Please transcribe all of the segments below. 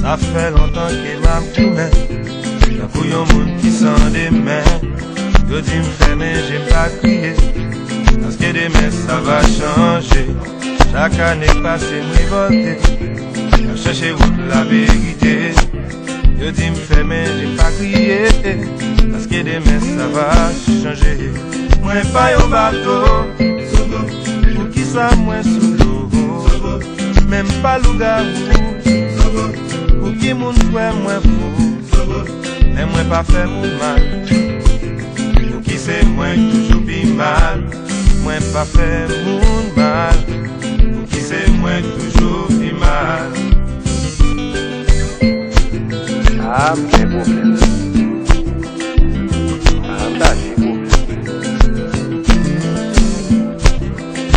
Ça fait longtemps que m'a tourné, y'a pour yon monde qui s'en démet. Yo dit m'fait mais j'ai pas crié, parce que demain ça va changer. Chaque année passée m'révolter, y'a cherché où la vérité. Yo dit m'fait mais j'ai pas crié, parce que demain ça va changer. Moi pas yon bateau, pour qui ça moi sous l'eau, même pas loup-garou. Pour qui moun fwe moins fou, mais moi pas fait mon mal. Pour qui c'est moi toujours bi mal, moi pas fait mon mal. Pour qui c'est moi toujours bi mal. Ah, j'ai problème. Ah, j'ai problème.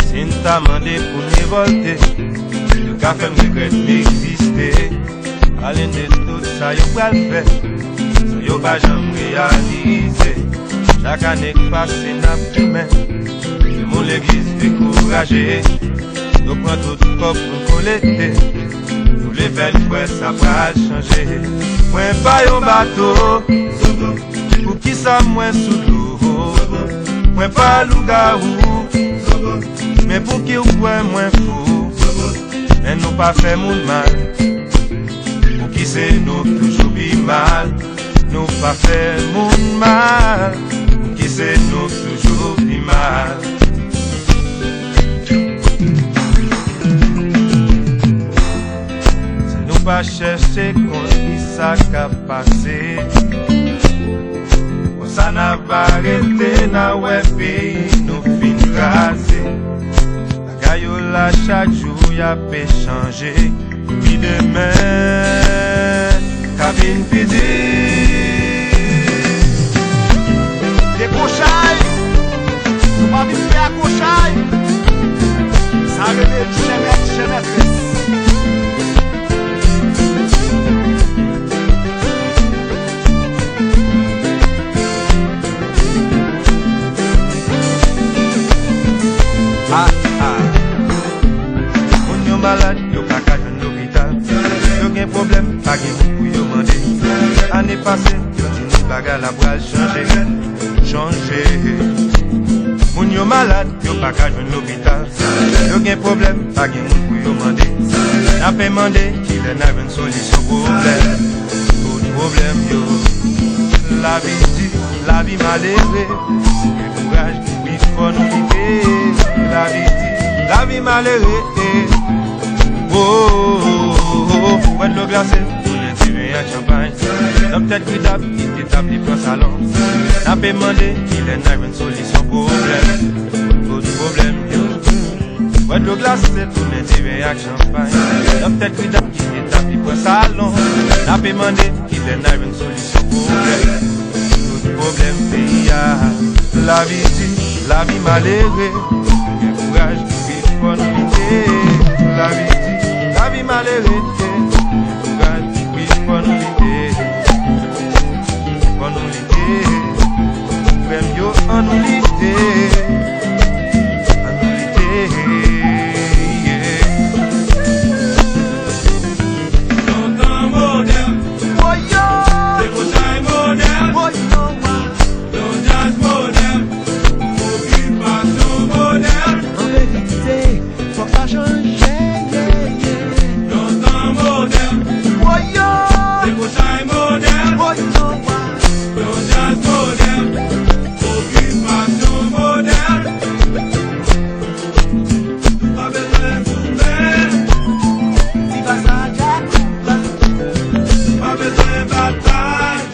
Si nous t'a demandé pour nous révolter, le café me regrette d'exister. Allez de tout ça, yo pral fait, so yo pas jamais réalisé. Chaque année qui passe, n'a plus main. Le monde l'église découragé. Nous prenons tout le corps pour collecter. Nous les faire le ça va changer. Moi pas yon bateau, pour qui ça moi sous l'eau. Moi pas loup-garou, mais pour qui ou quoi moi fou. Mais nous pas fait mon mal. Qui c'est nous toujours bi mal, nous pas fait mon mal. Qui c'est nous toujours bi mal. Si nous pas chercher qu'on qui ça qu'a passé, on s'en a pas arrêté na ouais pays nous fin crasé. La gaiola chaque jour y'a peut changer. Puis demain, cabine pidi. Décrochage, nous m'avons fait accrochage. Ça réveille chemin tresse. Ah, on yon malade, yon kaka yon l'hôpital. Yon gen problème, pas gen pou yon mande. Année passée, yon dit ni baga la bral changer. Moun yon malade, yon kaka yon l'hôpital. Yon gen problème, pas gen pou yon mande. N'a pas mandé, qu'il n'a une solution problème. Tout problème yo, la vie dit, la vie malheureux. Le courage, il faut nous quitter. La vie dit, la vie malheureux. Oh, oh, oh, oh, ouais de l'eau glacée, on est tiré à champagne. L'homme tête qui tape, il tape, il prend salon. N'a pas demandé, il est n'a une solution problème. D'autres problèmes, yo. Ouais de l'eau glacée, on est tiré à champagne. L'homme tête qui tape, il prend salon. N'a pas demandé, il est n'a une solution problème. D'autres problèmes, pays, la vie dit, la vie malheureuse. Le courage, il faut nous quitter. La vie dit, la vie malheureuse. Oui, faut nous lutter. Faut nous lutter. Même yo, on nous lutter. On nous lutter. Longtemps moderne. Oh yo, Décrochage moderne. oh yo, Long jazz moderne. Occupation moderne. en vérité, faut pas changer. Longtemps moderne. Oh yo, Décrochage moderne. oh yo, Long jazz moderne. Occupation moderne. Pas besoin de souffrir. si pas ça, Pas besoin de bataille.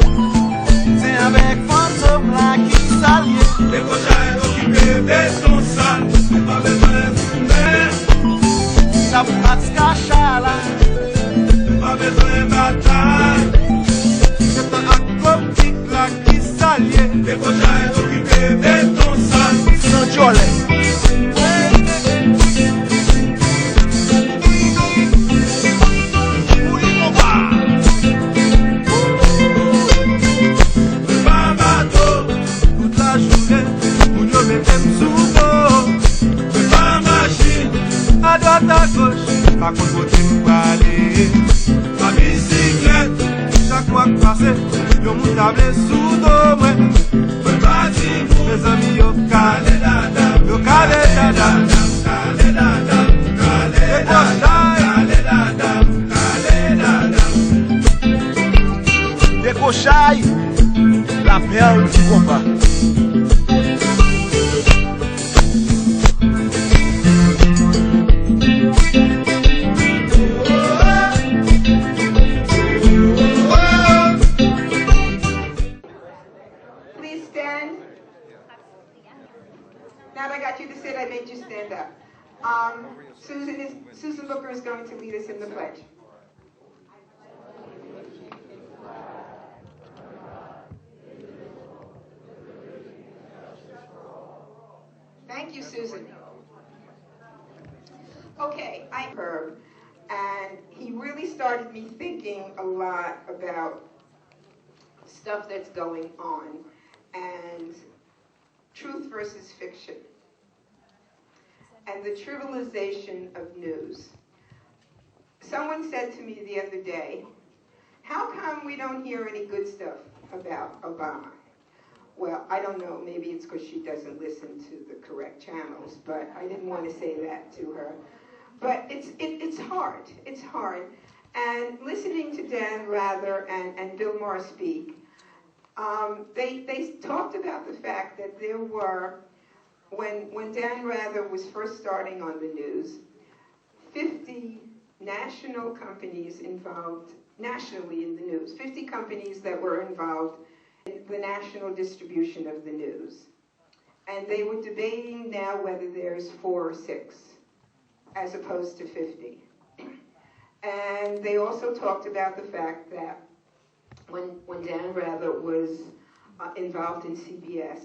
c'est avec fantôme là qui s'allie. Décrochage occupé de ton sale. Pas besoin de souffrir. Ça vous a caché là. Pas besoin de bataille. C'est un accompli là qui s'allie. Décrochage occupé de ton sale. Sans jolé. Oui, mon gars. à gauche, par contre côté où aller. Ma bicyclette, Chaque fois que passe, yo moun table sous dos moi. me bâti pour Mes amis yo calé, dada, yo calé dada. calé dada, calé dada, calé dada. Décochaille, la perle du combat. Please stand. Now that I got you to sit, I made you stand up. Susan Booker is going to lead us in the pledge. Thank you, Susan. Okay, I'm Herb, and he really started me thinking a lot about stuff that's going on and truth versus fiction and the trivialization of news. Someone said to me the other day, how come we don't hear any good stuff about Obama? Well, I don't know, maybe it's because she doesn't listen to the correct channels, but I didn't want to say that to her. But it's hard, it's hard. And listening to Dan Rather and Bill Maher speak, they talked about the fact that there were, when Dan Rather was first starting on the news, 50 national companies involved nationally in the news, 50 companies that were involved in the national distribution of the news. And they were debating now whether there's 4 or 6, as opposed to 50. And they also talked about the fact that when Dan Rather was involved in CBS,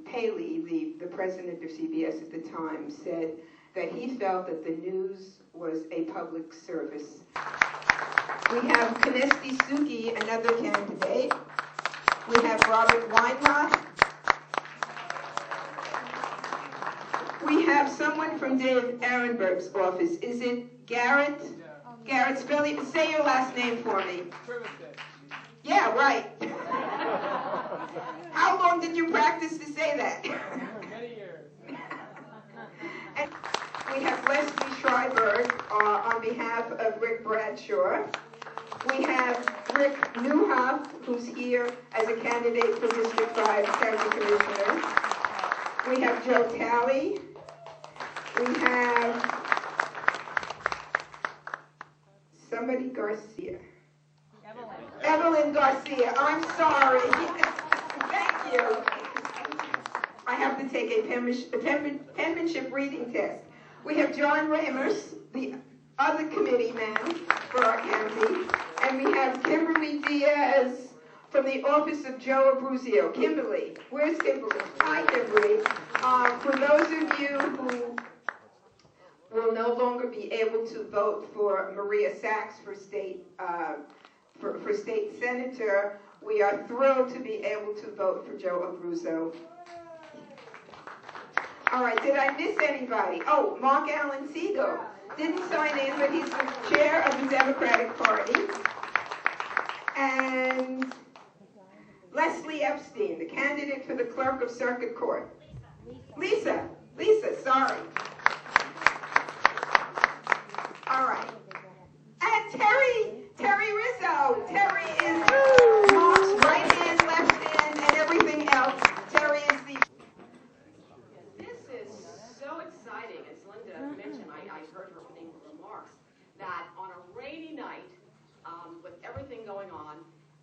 Paley, the president of CBS at the time, said that he felt that the news was a public service. We have CANESTE SUCCE, another candidate. We have Robert Weinrott. We have someone from Dave Ehrenberg's office. Is it Garrett? Garrett, say your last name for me. Yeah, right. How long did you practice to say that? Many years. And we have Leslie Schreiberg on behalf of Rick Bradshaw. We have Rick Newhoff, who's here as a candidate for District 5 County Commissioner. We have Joe Talley. We have somebody Garcia. Evelyn Garcia. I'm sorry. Thank you. I have to take a penmanship reading test. We have John Ramers, the other committee man for our county, and we have Kimberly Diaz from the office of Joe Abruzio. Kimberly, where's Kimberly? Hi, Kimberly. For those of you who will no longer be able to vote for Maria Sachs for state senator, we are thrilled to be able to vote for Joe Abruzzo. All right, did I miss anybody? Oh, Mark Allen Siegel didn't sign in, but he's the chair of the Democratic Party. And Leslie Epstein, the candidate for the clerk of circuit court. Lisa, sorry. All right. And Terry Rizzo. Terry is Mark's right hand, left hand, and everything else. Terry is the... This is so exciting. As Linda mentioned, I heard her opening remarks, that on a rainy night, with everything going on,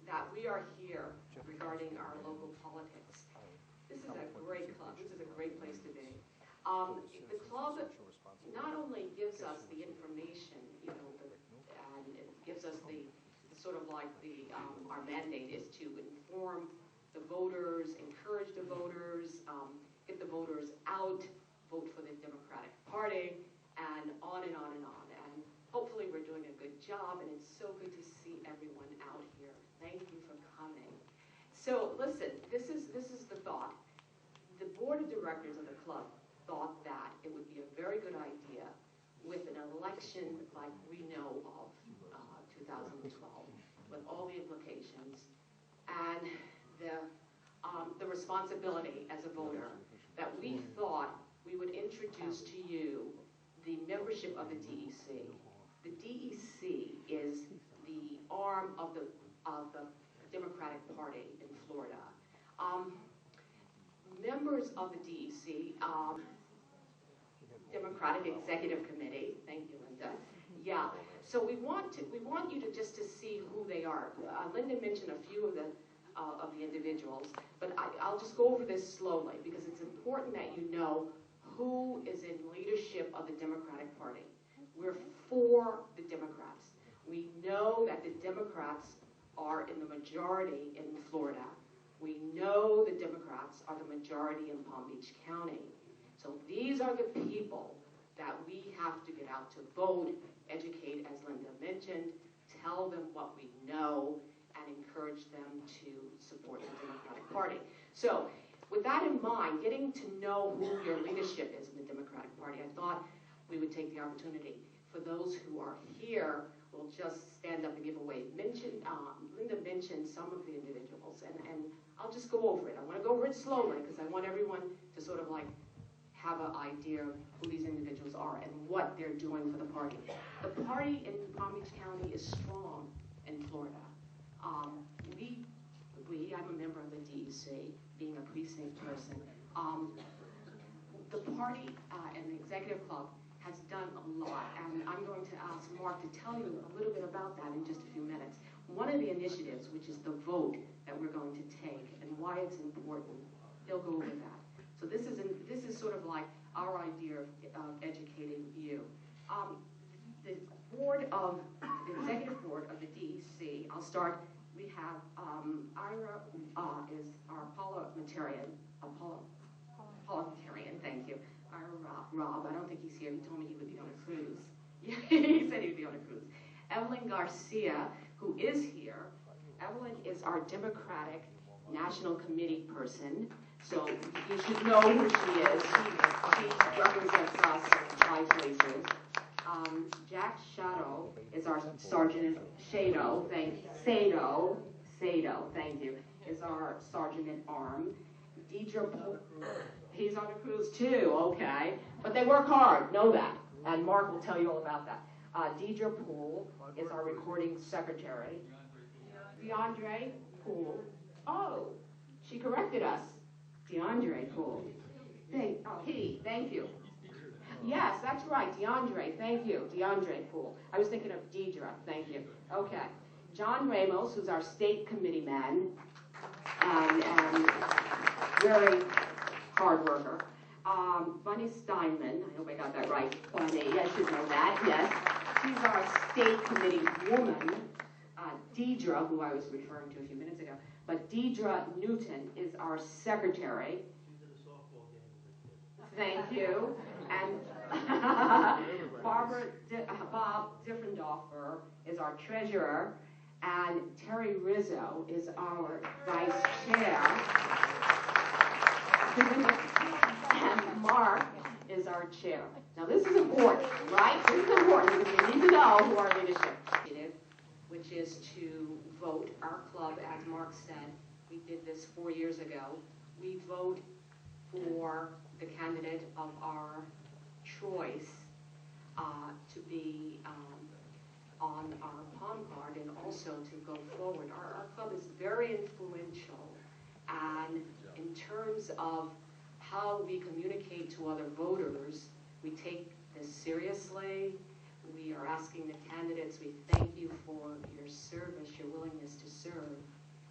that we are here regarding our local politics. This is a great club. This is a great place to be. The club not only gives us the information, and it gives us the sort of like our mandate is to inform the voters, encourage the voters, get the voters out, vote for the Democratic Party, and on and on and on. And hopefully we're doing a good job, and it's so good to see everyone out here. Thank you for coming. So listen, this is the thought. The board of directors of the club thought that it would be a very good idea election like we know of 2012, with all the implications and the responsibility as a voter, that we thought we would introduce to you the membership of the DEC. The DEC is the arm of the Democratic Party in Florida. Members of the DEC, Democratic Executive Committee, thank you, Linda. Yeah, so we want you to just to see who they are. Linda mentioned a few of the individuals, but I'll just go over this slowly because it's important that you know who is in leadership of the Democratic Party. We're for the Democrats. We know that the Democrats are in the majority in Florida. We know the Democrats are the majority in Palm Beach County. So these are the people that we have to get out to vote, educate, as Linda mentioned, tell them what we know, and encourage them to support the Democratic Party. So with that in mind, getting to know who your leadership is in the Democratic Party, I thought we would take the opportunity. For those who are here, we'll just stand up and give away. Linda mentioned some of the individuals, and I'll just go over it. I want to go over it slowly because I want everyone to sort of like have an idea of who these individuals are and what they're doing for the party. The party in Palm Beach County is strong in Florida. I'm a member of the DEC, being a precinct person. The party and the executive club has done a lot, and I'm going to ask Mark to tell you a little bit about that in just a few minutes. One of the initiatives, which is the vote that we're going to take and why it's important, he'll go over that. So this is sort of like our idea of educating you. The executive board of the DEC, I'll start. We have Ira is our parliamentarian, thank you. Rob, I don't think he's here. He told me he would be on a cruise. Yeah, he said he'd be on a cruise. Evelyn Garcia, who is here. Evelyn is our Democratic National Committee person. So you should know who she is. She represents us in 5 places. Jack Shadow is our Sergeant Shado, thank you, is our Sergeant at Arm. Deidre, he's on a cruise too, okay. But they work hard, know that. And Mark will tell you all about that. Deidre Poole is our recording secretary. DeAndre Poole. Oh, she corrected us. DeAndre Poole. Thank you. Yes, that's right, DeAndre, thank you. DeAndre Poole. I was thinking of Deidre, thank you. Okay. John Ramos, who's our state committee man, and very hard worker. Bunny Steinman, I hope I got that right. Bunny, I should know that, yes. She's our state committee woman. Deidre, who I was referring to a few minutes ago, but Deidre Newton is our secretary. Thank you. And Bob Diffendorfer is our treasurer, and Terry Rizzo is our vice chair. And Mark is our chair. Now this is important, right? This is important because we need to know who our leadership is, which is to vote. Our club, as Mark said, we did this 4 years ago. We vote for the candidate of our choice to be on our palm card and also to go forward. Our club is very influential, and in terms of how we communicate to other voters, we take this seriously. We are asking the candidates, we thank you for your service, your willingness to serve.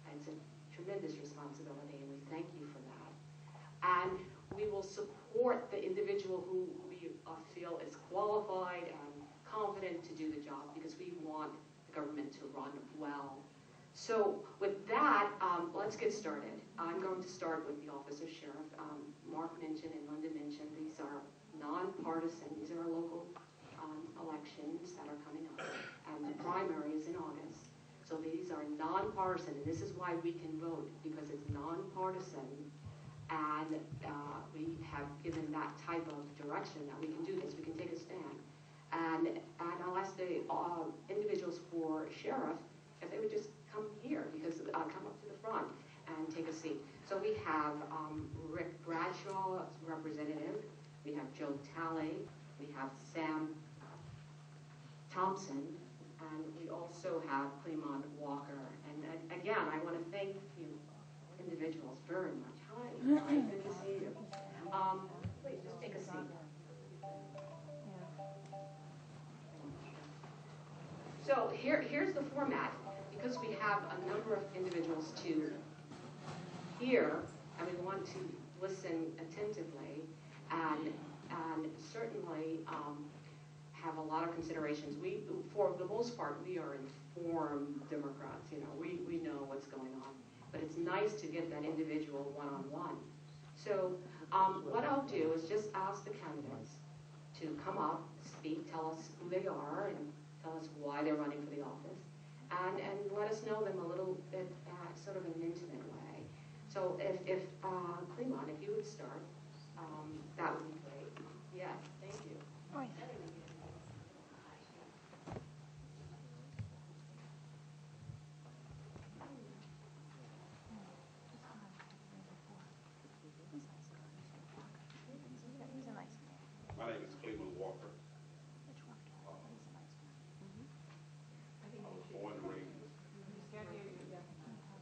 And it's a tremendous responsibility, and we thank you for that. And we will support the individual who we feel is qualified and confident to do the job, because we want the government to run well. So with that, let's get started. I'm going to start with the Office of Sheriff. Mark mentioned and Linda mentioned these are nonpartisan. These are local elections that are coming up, and the primary is in August. So these are nonpartisan, and this is why we can vote, because it's nonpartisan, and we have given that type of direction that we can do this. We can take a stand. And I'll ask the individuals for sheriff if they would just come here, because come up to the front and take a seat. So we have Rick Bradshaw, representative. We have Joe Talley. We have Sam Thompson. And we also have Clemon Walker. And again, I want to thank you individuals very much. Hi, good to see you. Please just take a seat. So here's the format. Because we have a number of individuals to hear, and we want to listen attentively, and certainly have a lot of considerations. We, for the most part, we are informed Democrats. You know, we know what's going on, but it's nice to get that individual one-on-one. So what I'll do is just ask the candidates to come up, speak, tell us who they are, and tell us why they're running for the office, and let us know them a little bit, sort of in an intimate way. So if Clemon, if you would start, that would be great. Yes, thank you. Oh, yeah. My name is Clemon Walker.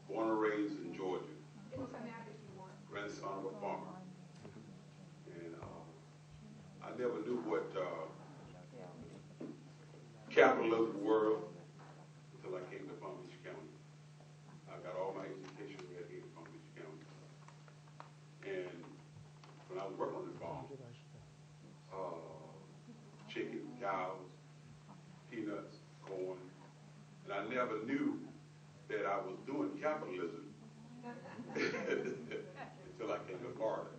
Born and raised in Georgia. Grandson of a farmer. And I never knew what capitalism was until I came to Palm Beach County. I got all my education right here in Palm Beach County. And when I was working on the farm, chicken, cows, peanuts, corn, and I never knew that I was doing capitalism until I came to Florida.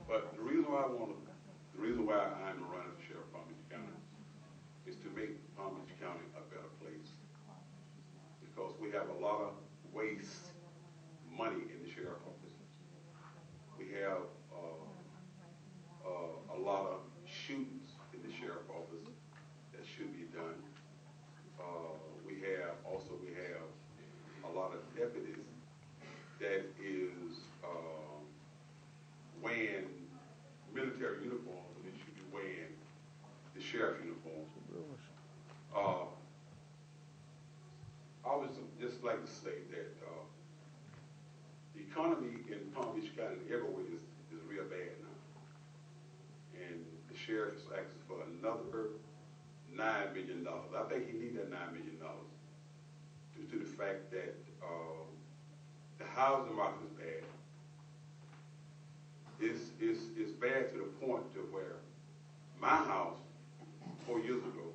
But the reason why I'm running for sheriff of Palm Beach County is to make Palm Beach County a better place, because we have a lot of waste money in the sheriff's office. We have a lot of shootings in the sheriff's office that should be done. We have a lot of deputies that is wearing military uniforms, and they should be wearing the sheriff's uniform. I would just like to say that the economy in Palm Beach County everywhere is real bad now. And the sheriff is asking for another $9 million. I think he needs that $9 million due to the fact that the housing market is bad. It's bad to the point to where my house 4 years ago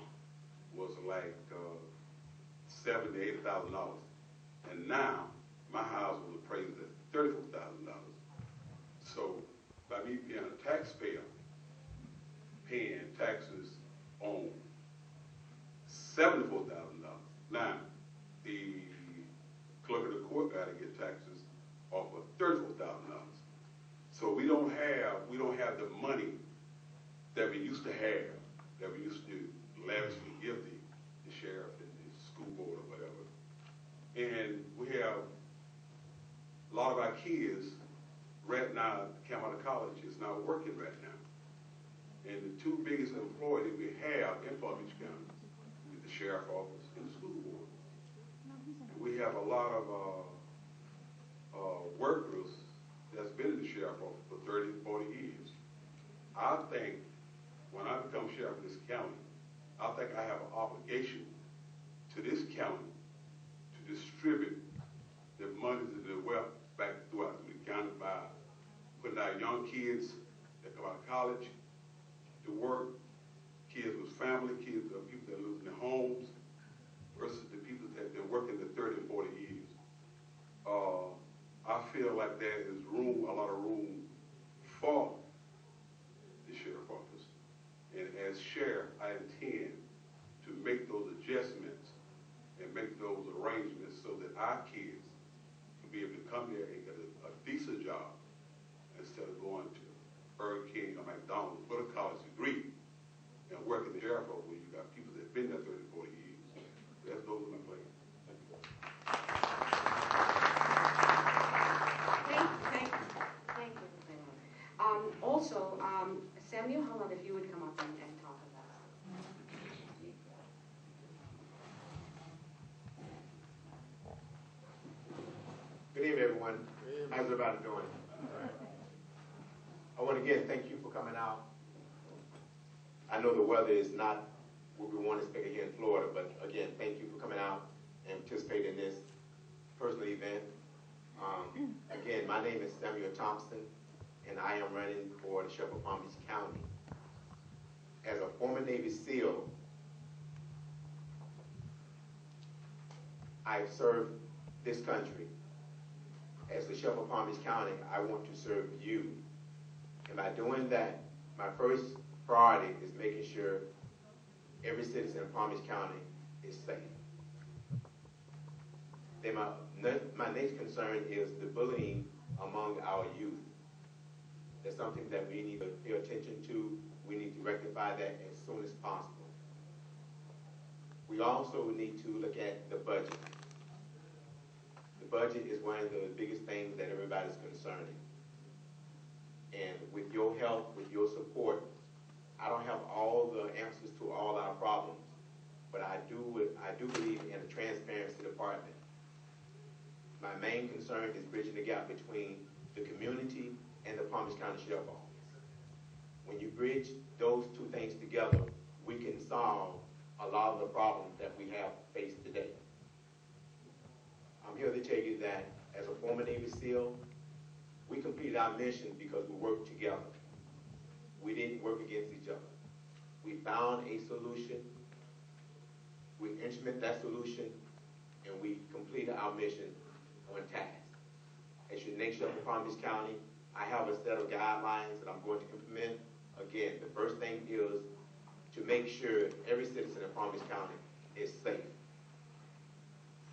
was like $70,000 to $80,000, and now my house was appraised at $34,000. So by me being a taxpayer, paying taxes on $74,000, now the clerk of the court got to get taxes off of $34,000. So we don't have the money that we used to have, that we used to lavishly give the sheriff and the school board or whatever. And we have a lot of our kids right now came out of college is not working right now. And the two biggest employees that we have in Palm Beach County is the sheriff's office and the school board. And we have a lot of workers that's been in the sheriff's office for 30, 40 years. I think when I become sheriff of this county, I think I have an obligation to this county to distribute the monies and the wealth back throughout the county by putting our young kids that come out of college to work, kids with family, kids of people that lose their homes, versus the people that have been working the 30 and 40 years. I feel like there is a lot of room for the sheriff's office. And as sheriff, I intend to make those adjustments and make those arrangements so that our kids can be able to come there and get a decent job instead of going to Burger King or McDonald's with a college degree and work in the sheriff's office Samuel, however, if you would come up and talk about Good evening, everyone. How's everybody doing? I want to again thank you for coming out. I know the weather is not what we want to expect here in Florida, but again, thank you for coming out and participating in this personal event. Again, my name is Samuel Thompson, and I am running for the Sheriff of Palm Beach County. As a former Navy SEAL, I've served this country. As the Sheriff of Palm Beach County, I want to serve you. And by doing that, my first priority is making sure every citizen in Palm Beach County is safe. Then my next concern is the bullying among our youth. That's something that we need to pay attention to. We need to rectify that as soon as possible. We also need to look at the budget. The budget is one of the biggest things that everybody's concerned. And with your help, with your support, I don't have all the answers to all our problems, but I do believe in a transparency department. My main concern is bridging the gap between the community and the Palm Beach County Sheriff's Office. When you bridge those two things together, we can solve a lot of the problems that we have faced today. I'm here to tell you that as a former Navy SEAL, we completed our mission because we worked together. We didn't work against each other. We found a solution, we implemented that solution, and we completed our mission on task. As your next Sheriff of Palm Beach County, I have a set of guidelines that I'm going to implement. Again, the first thing is to make sure every citizen in Palm Beach County is safe.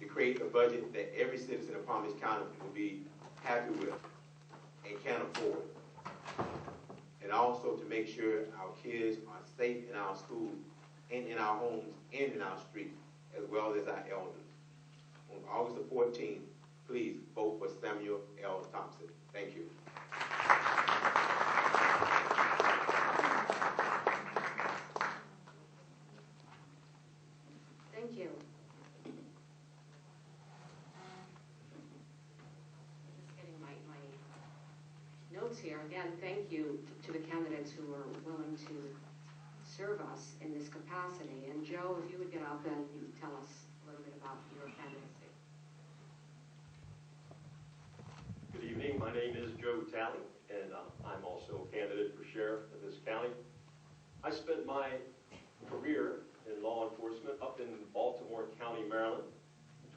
To create a budget that every citizen in Palm Beach County will be happy with and can afford. And also to make sure our kids are safe in our schools, and in our homes, and in our streets, as well as our elders. On August the 14th, please vote for Samuel L. Thompson. Thank you. Thank you. Just getting my notes here. Again, thank you to the candidates who are willing to serve us in this capacity. And Joe, if you would get up and tell us a little bit about your candidacy. Good evening. My name is Joe Talley, and I'm also a candidate for sheriff of this county. I spent my career in law enforcement up in Baltimore County, Maryland,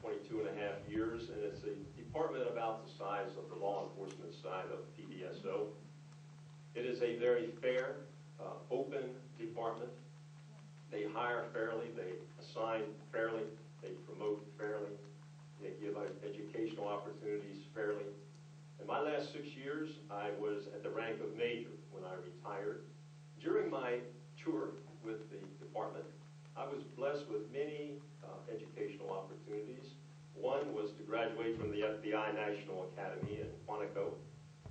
22 and a half years, and it's a department about the size of the law enforcement side of PDSO. It is a very fair, open department. They hire fairly, they assign fairly, they promote fairly, they give out educational opportunities fairly. In my last 6 years, I was at the rank of major when I retired. During my tour with the department, I was blessed with many educational opportunities. One was to graduate from the FBI National Academy in Quantico.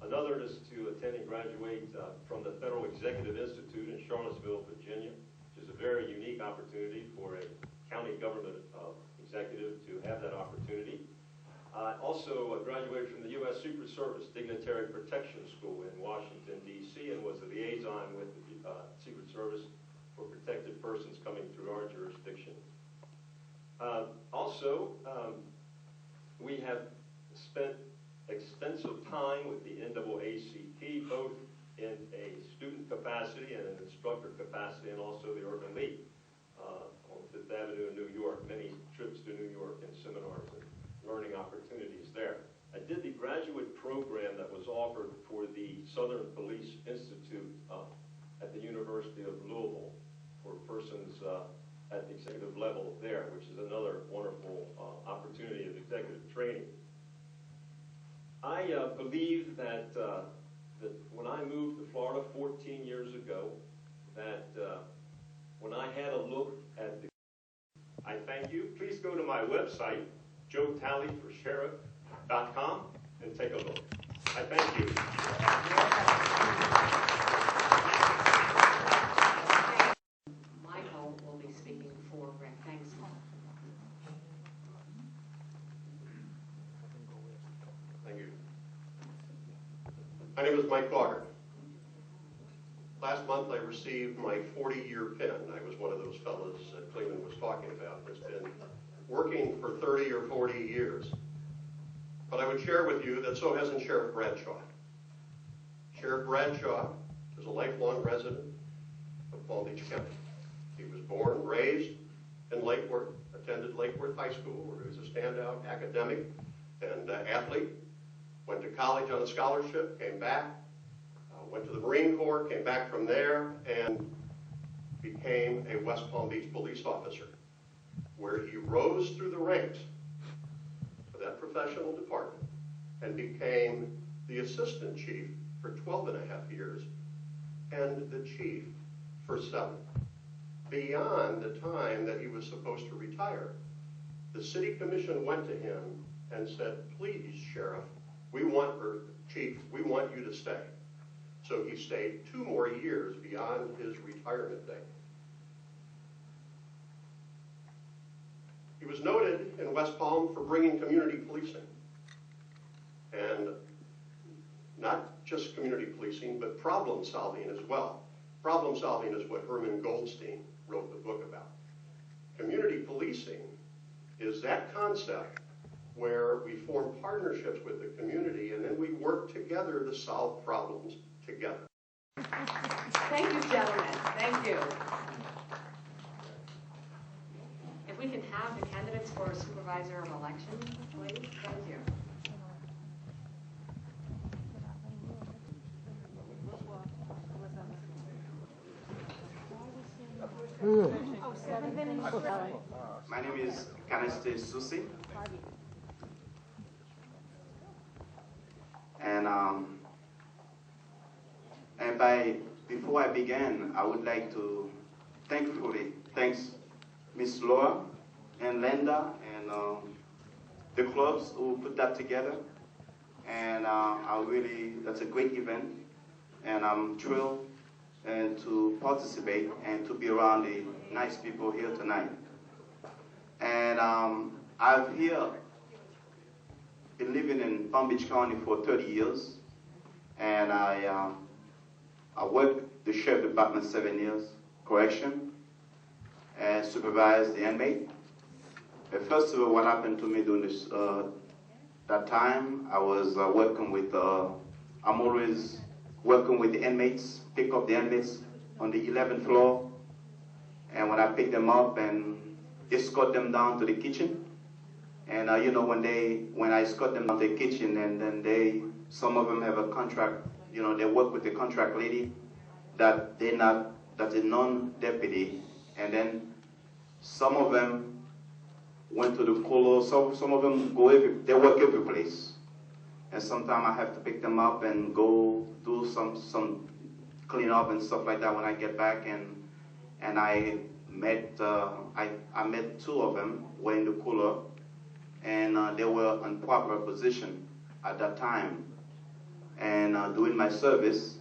Another is to attend and graduate from the Federal Executive Institute in Charlottesville, Virginia, which is a very unique opportunity for a county government executive to have that opportunity. Also graduated from the U.S. Secret Service Dignitary Protection School in Washington, D.C., and was a liaison with the Secret Service for protected persons coming through our jurisdiction. We have spent extensive time with the NAACP, both in a student capacity and an instructor capacity, and also the Urban League on Fifth Avenue in New York, many trips to New York and seminars and learning opportunities there. I did the graduate program that was offered for the Southern Police Institute at the University of Louisville for persons at the executive level there, which is another wonderful opportunity of executive training. I believe that when I moved to Florida 14 years ago, that when I had a look at the, I thank you. Please go to my website, joetalleyforsheriff.com, and take a look. I thank you. name is Mike Carter. Last month I received my 40-year pin. I was one of those fellows that Cleveland was talking about that's been working for 30 or 40 years. But I would share with you that so hasn't Sheriff Bradshaw. Sheriff Bradshaw is a lifelong resident of Palm Beach County. He was born, raised in Lake Worth, attended Lake Worth High School, where he was a standout academic and athlete, went to college on a scholarship, came back, went to the Marine Corps, came back from there, and became a West Palm Beach police officer, where he rose through the ranks of that professional department and became the assistant chief for 12 and a half years and the chief for 7. Beyond the time that he was supposed to retire, the city commission went to him and said, please, Sheriff, Chief, we want you to stay. So he stayed 2 more years beyond his retirement date. He was noted in West Palm for bringing community policing. And not just community policing, but problem solving as well. Problem solving is what Herman Goldstein wrote the book about. Community policing is that concept where we form partnerships with the community and then we work together to solve problems together. Thank you, gentlemen. Thank you. If we can have the candidates for Supervisor of Election, please. Thank you. My name is CANESTE SUCCE. Before I begin, I would like to thank Miss Laura and Linda and the clubs who put that together. And that's a great event, and I'm thrilled to participate and to be around the nice people here tonight. And I've been living in Palm Beach County for 30 years, and I worked the sheriff department 7 years, correction, and supervised the inmate. First of all, what happened to me during this that time, I was working with. I'm always working with the inmates, pick up the inmates on the 11th floor, and when I pick them up and escort them down to the kitchen, and you know, when I escort them down to the kitchen, and then some of them have a contract, you know, they work with the contract lady that's a non-deputy, and then some of them went to the colo, some of them they work every place. And sometimes I have to pick them up and go do some clean up and stuff like that when I get back. And I met 2 of them were in the cooler, and they were in proper position at that time. And doing my service,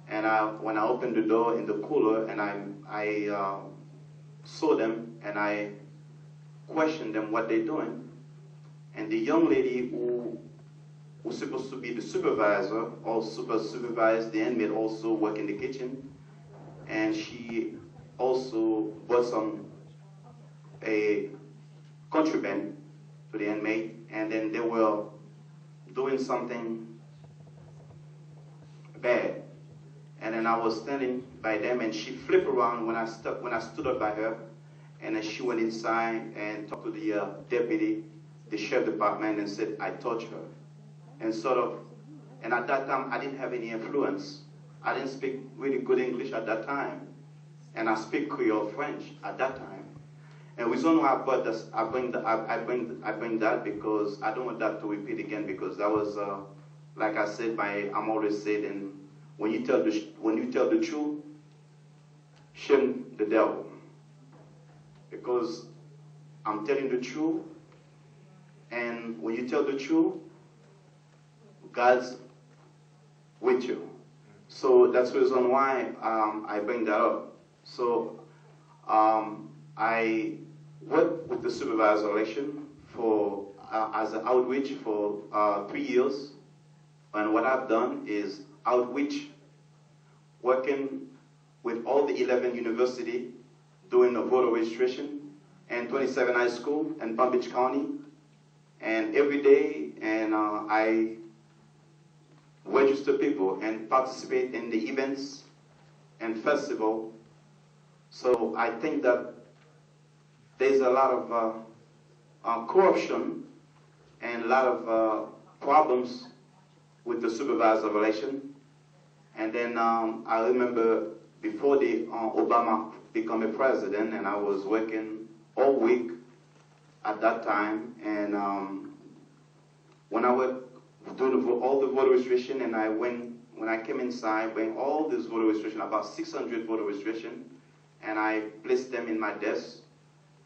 and when I opened the door in the cooler, and I saw them, and I questioned them what they're doing. And the young lady who was supposed to be the supervisor, or supervise the inmate, also work in the kitchen, and she also bought a contraband to the inmate, and then they were doing something bad. And then I was standing by them, and she flipped around when I stood up by her, and then she went inside and talked to the deputy, the sheriff department, and said, I touched her. And at that time, I didn't have any influence. I didn't speak really good English at that time. And I speak Creole French at that time. And the reason why I bring that because I don't want that to repeat again, because that was, like I said, I'm always saying, when you tell the truth, shame the devil. Because I'm telling the truth, and when you tell the truth, God's with you. So that's the reason why I bring that up. So I worked with the supervisor election as an outreach for 3 years. And what I've done is outreach, working with all the 11 universities, doing the voter registration, and 27 high school in Palm Beach County. And every day, and I register people and participate in the events and festival. So I think that there's a lot of corruption and a lot of problems with the supervisor of election. And then I remember before the Obama became a president, and I was working all week at that time. And when I was doing all the voter registration, and when I came inside, bring all this voter registration, about 600 voter registration, and I placed them in my desk.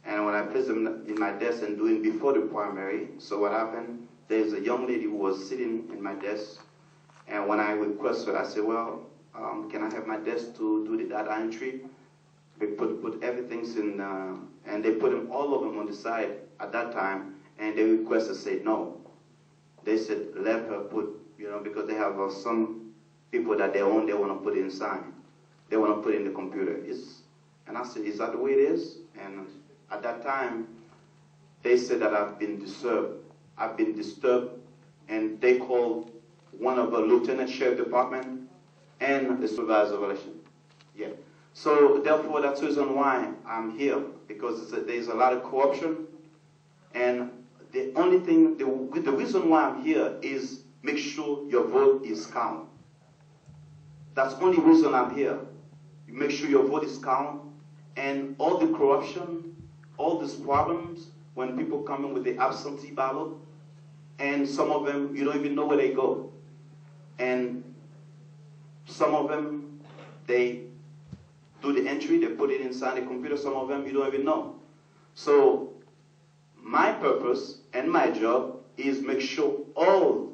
And when I placed them in my desk and doing before the primary, so what happened, there's a young lady who was sitting in my desk, and when I requested, I said, well, can I have my desk to do the data entry? They put everything in, and they put them, all of them on the side at that time, and they requested, said no. They said, let her put, because they have some people that they own, they want to put it inside. They want to put it in the computer. And I said, is that the way it is? And at that time, they said that I've been disturbed. I've been disturbed, and they called one of the lieutenant sheriff department and the supervisor of election. Yeah. So therefore, that's the reason why I'm here, because there's a lot of corruption, and the only thing, the reason why I'm here is make sure your vote is count. That's the only reason I'm here. You make sure your vote is count, and all the corruption, all these problems, when people come in with the absentee ballot, and some of them, you don't even know where they go. And some of them, they do the entry, they put it inside the computer. Some of them, you don't even know. So my purpose and my job is make sure all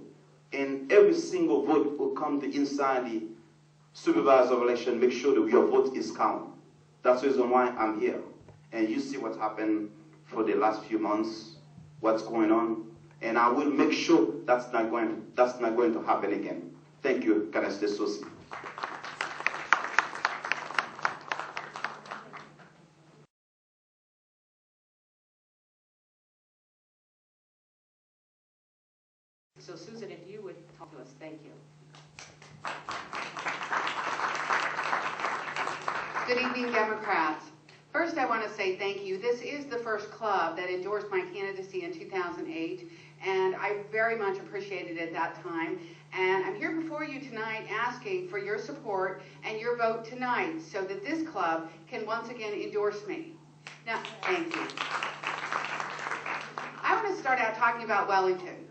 and every single vote will come to inside the supervisor of election, make sure that your vote is count. That's the reason why I'm here. And you see what's happened for the last few months, what's going on, and I will make sure that's not going to happen again. Thank you, CANESTE SUCCE. So Susan, if you would talk to us, thank you. Good evening, Democrats. First, I want to say thank you. This is the first club that endorsed my candidacy in 2008, and I very much appreciated it at that time. And I'm here before you tonight asking for your support and your vote tonight so that this club can once again endorse me. Now, thank you. I want to start out talking about Wellington.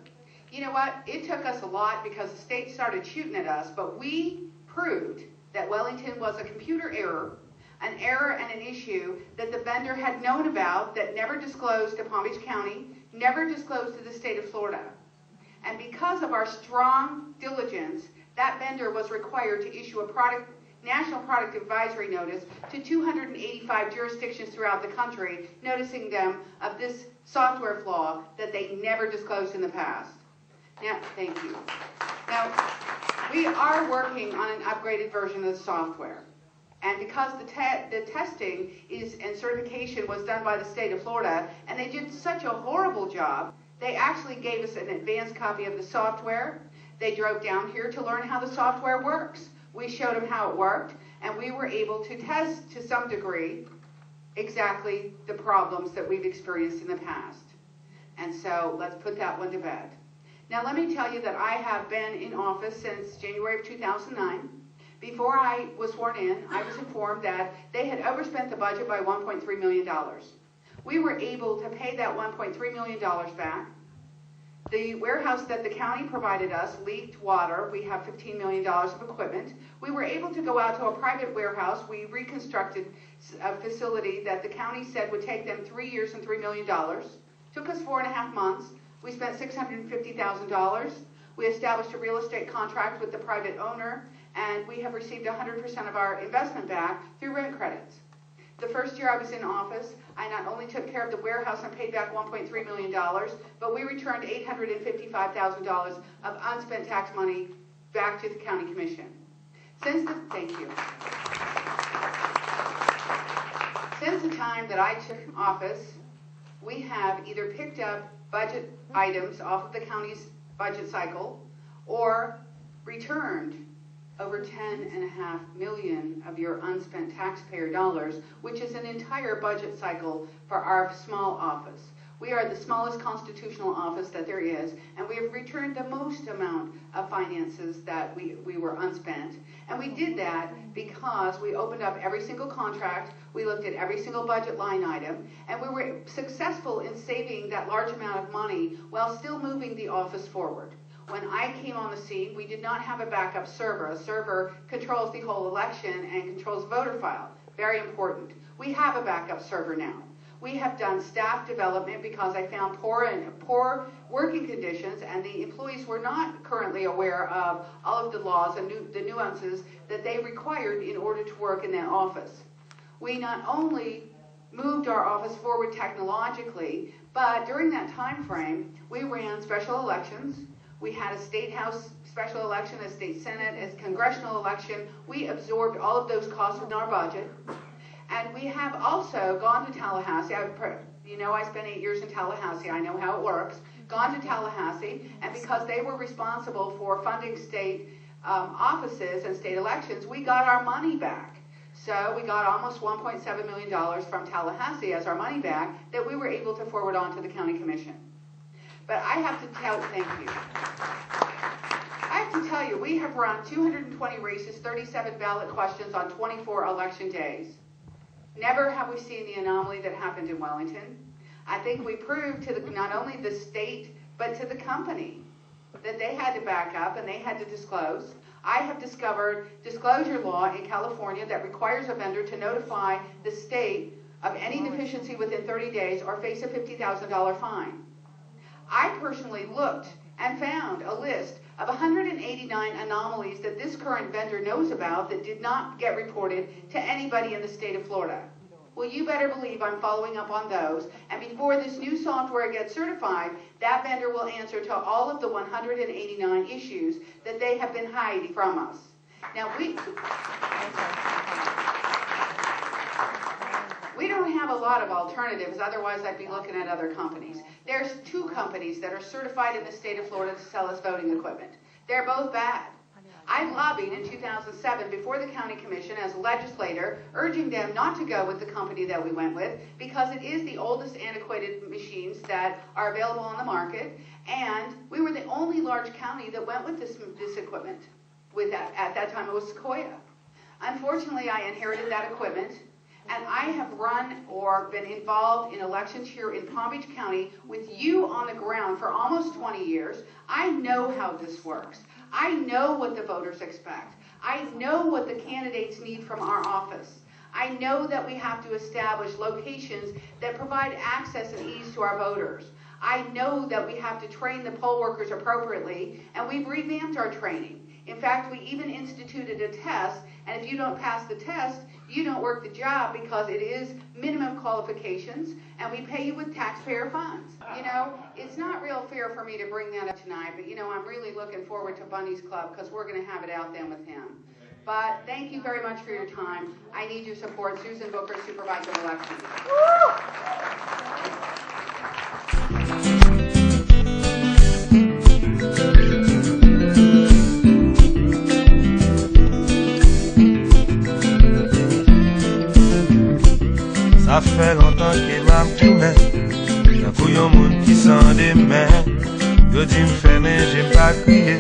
You know what? It took us a lot because the state started shooting at us, but we proved that Wellington was a computer error, an error and an issue that the vendor had known about, that never disclosed to Palm Beach County, never disclosed to the state of Florida. And because of our strong diligence, that vendor was required to issue a National Product Advisory Notice to 285 jurisdictions throughout the country, noticing them of this software flaw that they never disclosed in the past. Now, thank you. Now, we are working on an upgraded version of the software. And because the testing and certification was done by the state of Florida, and they did such a horrible job, they actually gave us an advanced copy of the software. They drove down here to learn how the software works. We showed them how it worked, and we were able to test to some degree exactly the problems that we've experienced in the past. And so let's put that one to bed. Now let me tell you that I have been in office since January of 2009. Before I was sworn in, I was informed that they had overspent the budget by $1.3 million. We were able to pay that $1.3 million back. The warehouse that the county provided us leaked water. We have $15 million of equipment. We were able to go out to a private warehouse. We reconstructed a facility that the county said would take them 3 years and $3 million. Took us 4.5 months. We spent $650,000. We established a real estate contract with the private owner, and we have received 100% of our investment back through rent credits. The first year I was in office, I not only took care of the warehouse and paid back $1.3 million, but we returned $855,000 of unspent tax money back to the County Commission. Thank you. Since the time that I took office, we have either picked up budget items off of the county's budget cycle or returned over $10.5 million of your unspent taxpayer dollars, which is an entire budget cycle for our small office. We are the smallest constitutional office that there is, and we have returned the most amount of finances that we were unspent. And we did that because we opened up every single contract, we looked at every single budget line item, and we were successful in saving that large amount of money while still moving the office forward. When I came on the scene, we did not have a backup server. A server controls the whole election and controls voter file. Very important. We have a backup server now. We have done staff development because I found poor working conditions, and the employees were not currently aware of all of the laws and the nuances that they required in order to work in that office. We not only moved our office forward technologically, but during that time frame, we ran special elections. We had a state house special election, a state senate, a congressional election. We absorbed all of those costs in our budget. And we have also gone to Tallahassee. I spent 8 years in Tallahassee. I know how it works. Gone to Tallahassee, and because they were responsible for funding state offices and state elections, we got our money back. So we got almost $1.7 million from Tallahassee as our money back that we were able to forward on to the County Commission. But I have to thank you. I have to tell you, we have run 220 races, 37 ballot questions on 24 election days. Never have we seen the anomaly that happened in Wellington. I think we proved to not only the state, but to the company that they had to back up and they had to disclose. I have discovered disclosure law in California that requires a vendor to notify the state of any deficiency within 30 days or face a $50,000 fine. I personally looked and found a list of 189 anomalies that this current vendor knows about that did not get reported to anybody in the state of Florida. Well, you better believe I'm following up on those, and before this new software gets certified, that vendor will answer to all of the 189 issues that they have been hiding from us. Now, we don't have a lot of alternatives, otherwise I'd be looking at other companies. There's 2 companies that are certified in the state of Florida to sell us voting equipment. They're both bad. I lobbied in 2007 before the County Commission as a legislator, urging them not to go with the company that we went with because it is the oldest antiquated machines that are available on the market, and we were the only large county that went with this equipment. At that time it was Sequoia. Unfortunately, I inherited that equipment, and I have run or been involved in elections here in Palm Beach County with you on the ground for almost 20 years. I know how this works. I know what the voters expect. I know what the candidates need from our office. I know that we have to establish locations that provide access and ease to our voters. I know that we have to train the poll workers appropriately, and we've revamped our training. In fact, we even instituted a test, and if you don't pass the test, you don't work the job because it is minimum qualifications, and we pay you with taxpayer funds. It's not real fair for me to bring that up tonight, but I'm really looking forward to Bundy's Club because we're going to have it out then with him. But thank you very much for your time. I need your support. Susan Booker, Supervisor of Elections. Ça fait longtemps que m'a tourné, d'un coup yon moun qui s'en démet. Yo dit m'fait mais j'ai pas crié,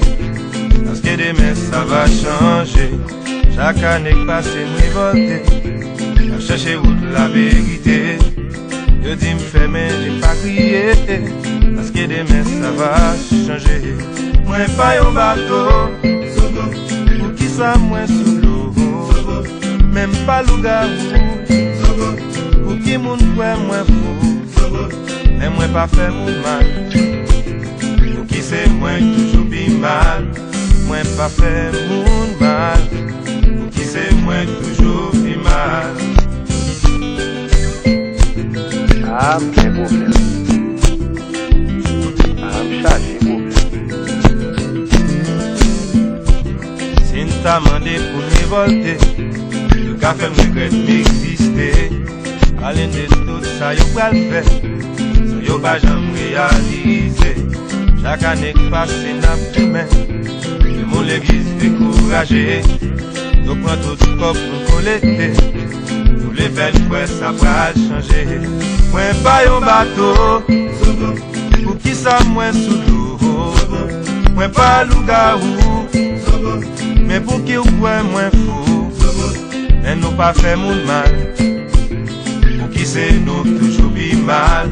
parce que demain ça va changer. Chaque année que passe m'révolter, à chercher où la vérité. Yo dit m'fait mais j'ai pas crié, parce que demain ça va changer. Moi pas yon bateau, pour qui soit moins sous l'eau, même pas loup-garou. Pour qui moun kwe mwen fou, mais mwen pa fè moun mal. Pour qui c'est mwen toujou bi mal, mwen pa fè moun mal. Pour qui c'est mwen toujou bi mal. Am gen problem. Am chaje problem. ta mandé pour révolter. Yo ka fait regret m'exister. Alin de tout ça yo pral fait. Ça yo pas jamais réalisé. Chaque année qui passe n'a plus main. Le monde l'église découragé. Yo prend tout corps pour collecter. Tous les belles fois ça va changer. Moi pas yon bateau. Pour qui ça moins sous l'eau. Moi pas loup-garou. Mais pour qui ou point moins fou. Mais nous pas fait moun mal. Pour qui c'est nous toujours bi mal.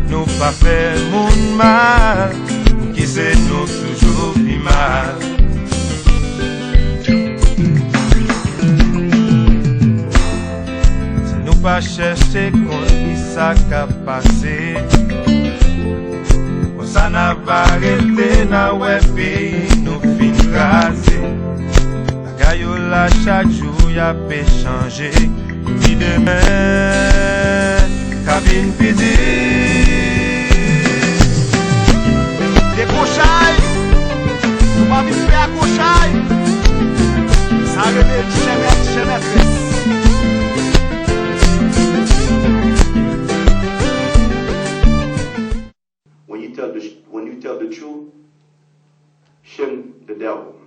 Nous pas fait moun mal. Pour qui c'est nous toujours bi mal. Si nous pas chercher qu'on qui ça qu'a passé. Ça n'a pas arrêté, n'a ouais pays nous fin crasé. La gaiola chaque jour y'a peut changer. Puis demain, cabine pidi. Décrochaille, nous pas vite à cochaille. Ça réveille jamais. When you tell the truth, shame the devil.